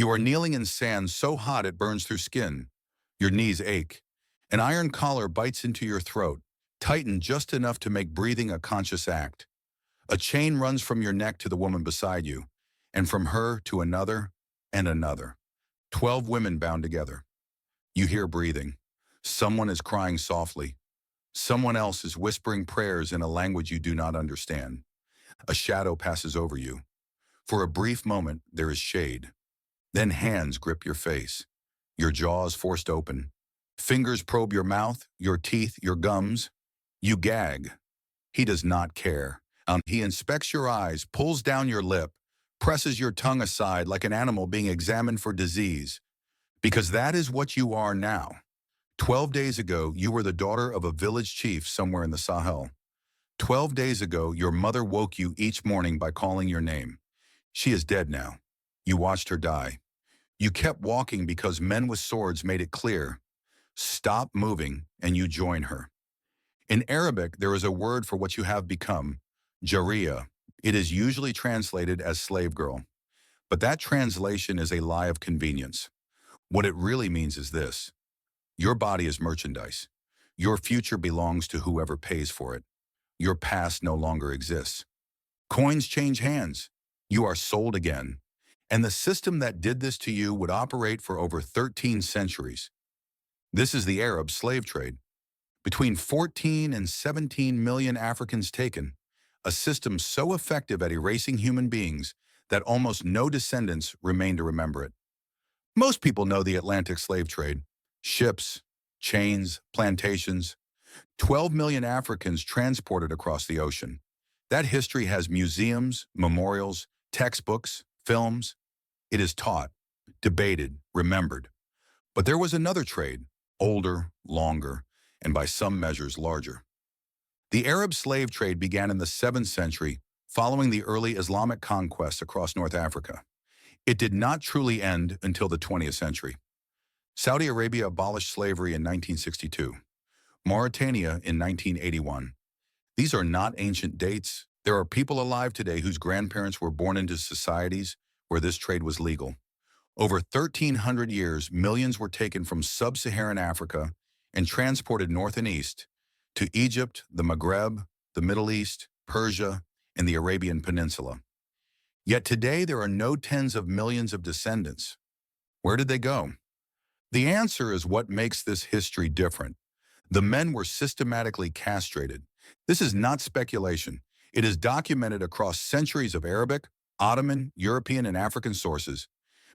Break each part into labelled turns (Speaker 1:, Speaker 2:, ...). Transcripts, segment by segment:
Speaker 1: You are kneeling in sand so hot it burns through skin. Your knees ache. An iron collar bites into your throat, tightened just enough to make breathing a conscious act. A chain runs from your neck to the woman beside you, and from her to another and another. 12 women bound together. You hear breathing. Someone is crying softly. Someone else is whispering prayers in a language you do not understand. A shadow passes over you. For a brief moment, there is shade. Then hands grip your face. Your jaws forced open. Fingers probe your mouth, your teeth, your gums. You gag. He does not care. He inspects your eyes, pulls down your lip, presses your tongue aside like an animal being examined for disease. Because that is what you are now. 12 days ago, you were the daughter of a village chief somewhere in the Sahel. 12 days ago, your mother woke you each morning by calling your name. She is dead now. You watched her die. You kept walking because men with swords made it clear. Stop moving, and you join her. In Arabic, there is a word for what you have become, jariya. It is usually translated as slave girl. But that translation is a lie of convenience. What it really means is this. Your body is merchandise. Your future belongs to whoever pays for it. Your past no longer exists. Coins change hands. You are sold again. And the system that did this to you would operate for over 13 centuries. This is the Arab slave trade. Between 14 and 17 million Africans taken, a system so effective at erasing human beings that almost no descendants remain to remember it. Most people know the Atlantic slave trade. Ships, chains, plantations. 12 million Africans transported across the ocean. That history has museums, memorials, textbooks, films. It is taught, debated, remembered. But there was another trade, older, longer, and by some measures larger. The Arab slave trade began in the 7th century following the early Islamic conquests across North Africa. It did not truly end until the 20th century. Saudi Arabia abolished slavery in 1962. Mauritania in 1981. These are not ancient dates. There are people alive today whose grandparents were born into societies where this trade was legal. Over 1,300 years, millions were taken from sub-Saharan Africa and transported north and east to Egypt, the Maghreb, the Middle East, Persia, and the Arabian Peninsula. Yet today there are no tens of millions of descendants. Where did they go? The answer is what makes this history different. The men were systematically castrated. This is not speculation. It is documented across centuries of Arabic, Ottoman, European, and African sources.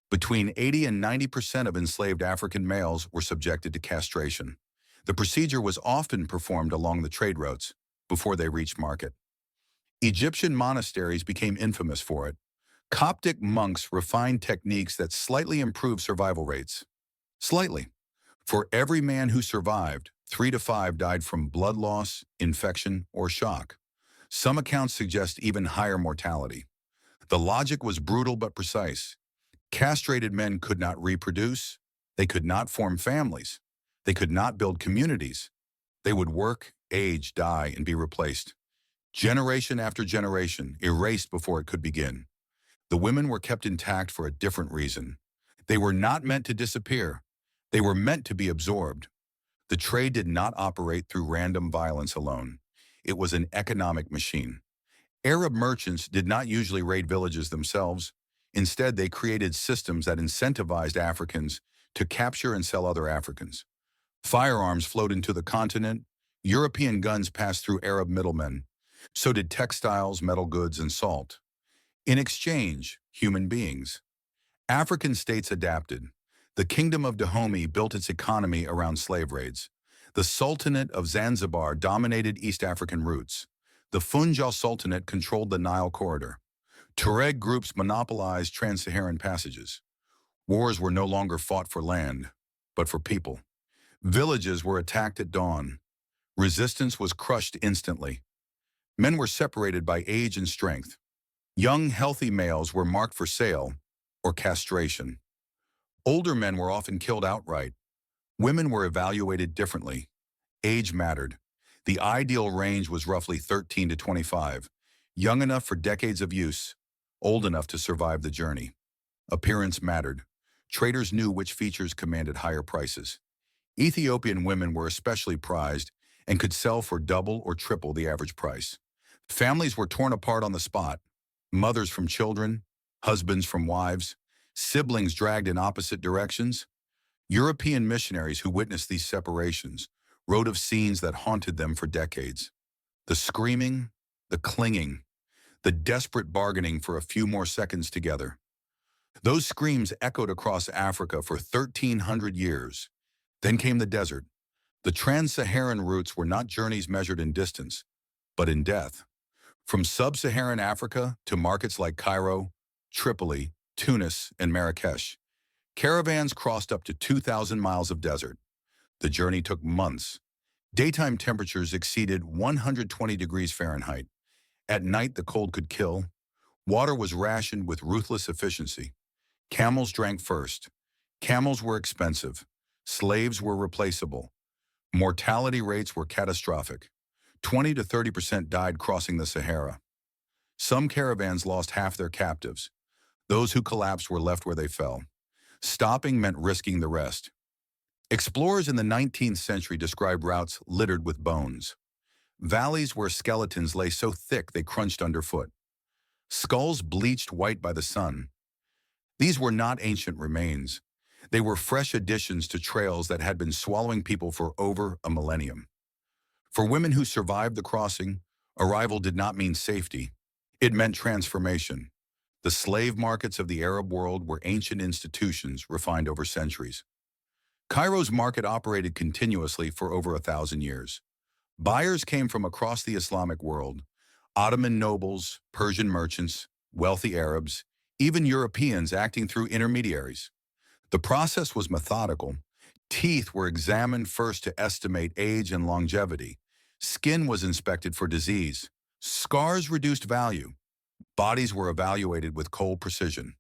Speaker 1: Between 80 and 90% of enslaved African males were subjected to castration. The procedure was often performed along the trade routes before they reached market. Egyptian monasteries became infamous for it. Coptic monks refined techniques that slightly improved survival rates. Slightly. For every man who survived, 3 to 5 died from blood loss, infection, or shock. Some accounts suggest even higher mortality. The logic was brutal but precise. Castrated men could not reproduce. They could not form families. They could not build communities. They would work, age, die, and be replaced. Generation after generation, erased before it could begin. The women were kept intact for a different reason. They were not meant to disappear. They were meant to be absorbed. The trade did not operate through random violence alone. It was an economic machine. Arab merchants did not usually raid villages themselves. Instead, they created systems that incentivized Africans to capture and sell other Africans. Firearms flowed into the continent. European guns passed through Arab middlemen. So did textiles, metal goods, and salt. In exchange, human beings. African states adapted. The Kingdom of Dahomey built its economy around slave raids. The Sultanate of Zanzibar dominated East African routes. The Funjal Sultanate controlled the Nile corridor. Tuareg groups monopolized trans-Saharan passages. Wars were no longer fought for land, but for people. Villages were attacked at dawn. Resistance was crushed instantly. Men were separated by age and strength. Young, healthy males were marked for sale or castration. Older men were often killed outright. Women were evaluated differently. Age mattered. The ideal range was roughly 13 to 25, young enough for decades of use, old enough to survive the journey. Appearance mattered. Traders knew which features commanded higher prices. Ethiopian women were especially prized and could sell for double or triple the average price. Families were torn apart on the spot, mothers from children, husbands from wives, siblings dragged in opposite directions. European missionaries who witnessed these separations wrote of scenes that haunted them for decades. The screaming, the clinging, the desperate bargaining for a few more seconds together. Those screams echoed across Africa for 1,300 years. Then came the desert. The trans-Saharan routes were not journeys measured in distance, but in death. From sub-Saharan Africa to markets like Cairo, Tripoli, Tunis, and Marrakesh, caravans crossed up to 2,000 miles of desert. The journey took months. Daytime temperatures exceeded 120 degrees Fahrenheit. At night, the cold could kill. Water was rationed with ruthless efficiency. Camels drank first. Camels were expensive. Slaves were replaceable. Mortality rates were catastrophic. 20 to 30% died crossing the Sahara. Some caravans lost half their captives. Those who collapsed were left where they fell. Stopping meant risking the rest. Explorers in the 19th century described routes littered with bones. Valleys where skeletons lay so thick they crunched underfoot. Skulls bleached white by the sun. These were not ancient remains. They were fresh additions to trails that had been swallowing people for over a millennium. For women who survived the crossing, arrival did not mean safety. It meant transformation. The slave markets of the Arab world were ancient institutions refined over centuries. Cairo's market operated continuously for over 1,000 years. Buyers came from across the Islamic world: Ottoman nobles, Persian merchants, wealthy Arabs, even Europeans acting through intermediaries. The process was methodical. Teeth were examined first to estimate age and longevity. Skin was inspected for disease. Scars reduced value. Bodies were evaluated with cold precision.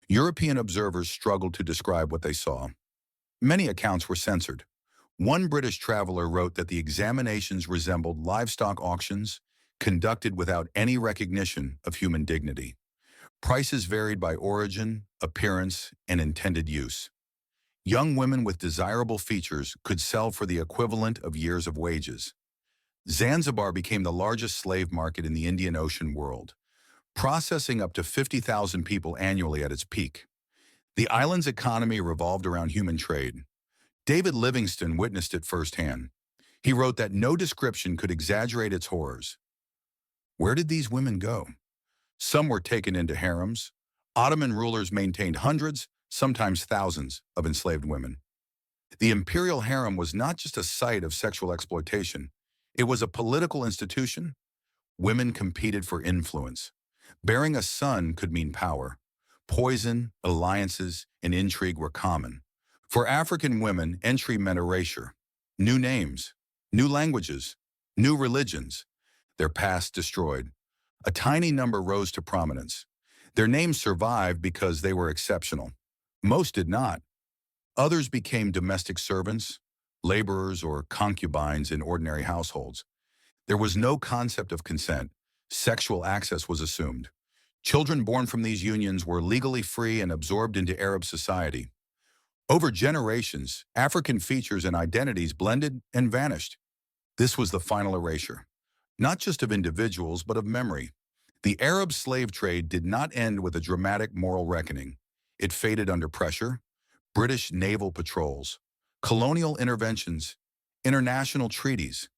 Speaker 1: European observers struggled to describe what they saw. Many accounts were censored. One British traveler wrote that the examinations resembled livestock auctions conducted without any recognition of human dignity. Prices varied by origin, appearance, and intended use. Young women with desirable features could sell for the equivalent of years of wages. Zanzibar became the largest slave market in the Indian Ocean world, processing up to 50,000 people annually at its peak. The island's economy revolved around human trade. David Livingstone witnessed it firsthand. He wrote that no description could exaggerate its horrors. Where did these women go? Some were taken into harems. Ottoman rulers maintained hundreds, sometimes thousands, of enslaved women. The imperial harem was not just a site of sexual exploitation. It was a political institution. Women competed for influence. Bearing a son could mean power. Poison, alliances, and intrigue were common. For African women, entry meant erasure. New names, new languages, new religions. Their past destroyed. A tiny number rose to prominence. Their names survived because they were exceptional. Most did not. Others became domestic servants, laborers, or concubines in ordinary households. There was no concept of consent. Sexual access was assumed. Children born from these unions were legally free and absorbed into Arab society. Over generations, African features and identities blended and vanished. This was the final erasure, not just of individuals, but of memory. The Arab slave trade did not end with a dramatic moral reckoning. It faded under pressure. British naval patrols, colonial interventions, international treaties.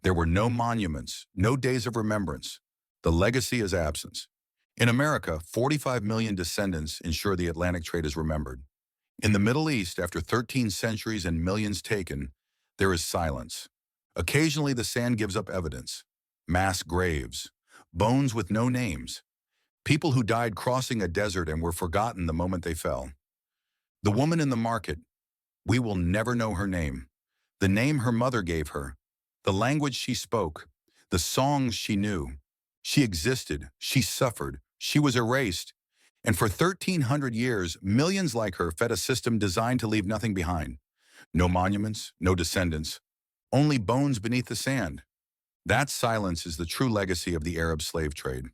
Speaker 1: There were no monuments, no days of remembrance. The legacy is absence. In America, 45 million descendants ensure the Atlantic trade is remembered. In the Middle East, after 13 centuries and millions taken, there is silence. Occasionally, the sand gives up evidence. Mass graves, bones with no names. People who died crossing a desert and were forgotten the moment they fell. The woman in the market, we will never know her name. The name her mother gave her, the language she spoke, the songs she knew. She existed, she suffered, she was erased. And for 1,300 years, millions like her fed a system designed to leave nothing behind. No monuments, no descendants, only bones beneath the sand. That silence is the true legacy of the Arab slave trade.